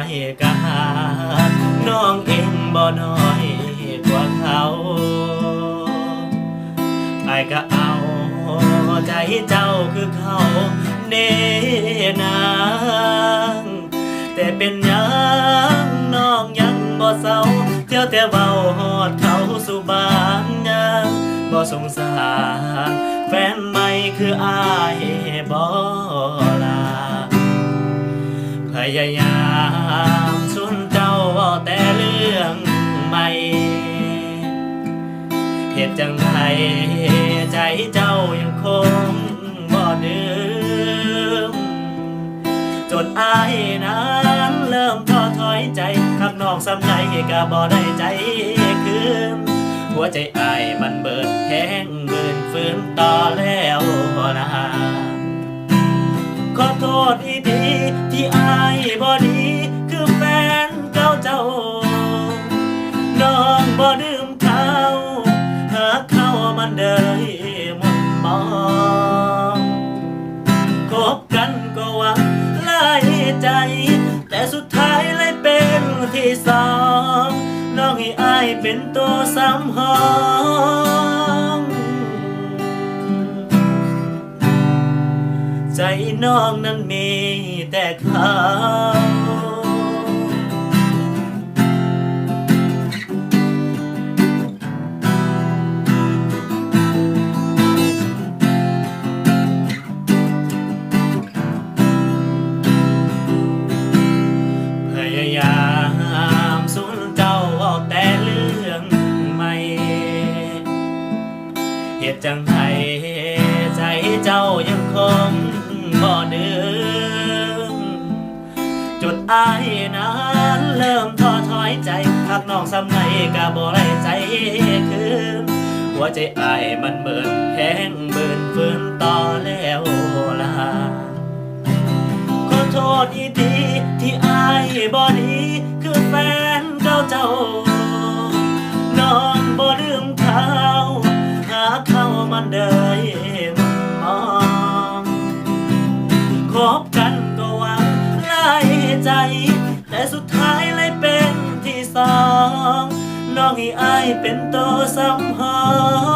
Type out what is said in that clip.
ายกะหาน้องเองบ่น้อยกว่าเขาอายก็เอาใจเจ้าคือเขาเน่นางแต่เป็นยังน้องยังบ่เศร้าเที่ยวแต่เว้าฮอดเขาสู่บ้านยังบ่สงสารแฟนใหม่คืออายบ่ลาพยายามชวนเจ้าเว้าแต่เรื่องใหม่เหตุจังไดใจเจ้ายังคงบ่ลืมจนอายนั้นเริ่มท้อถอยใจข้างนอกสำไหนก็บ่ได้ใจคืนหัวใจอายมันเบิดแห้งเบิดฟื้นต่อแล้วนะขอโทษอีดีที่อายบ่ดีคือแฟนเก่าเจ้าน้องบ่ดื่มเขาหาเขามันเดยมุมมองคบกันก็หวังหลายใจแต่สุดท้ายเลยเป็นที่สองน้องให้อายเป็นตัวสำรองใจน้องนั้นมีแต่เขาพยายามสนเจ้าออกแต่เรื่องใหม่เหตุจังไดใจเจ้ายังคงบ่ลืมจุดอายนั้นเริ่มท้อถอยใจหักน้องสำไหนก็บ่ได้ใจคืนหัวใจอายมันเบิดแห้งเบิดฟื้นต่อแล้วล่ะขอโทษอีดีที่อายบ่ดีคือแฟนเก่าเจ้าน้องบ่ลืมเขาหาเขามันเดยมองคบกันก็หวังหลายใจแต่สุดท้ายเลยเป็นที่สองน้องให้อายเป็นตัวสำรอง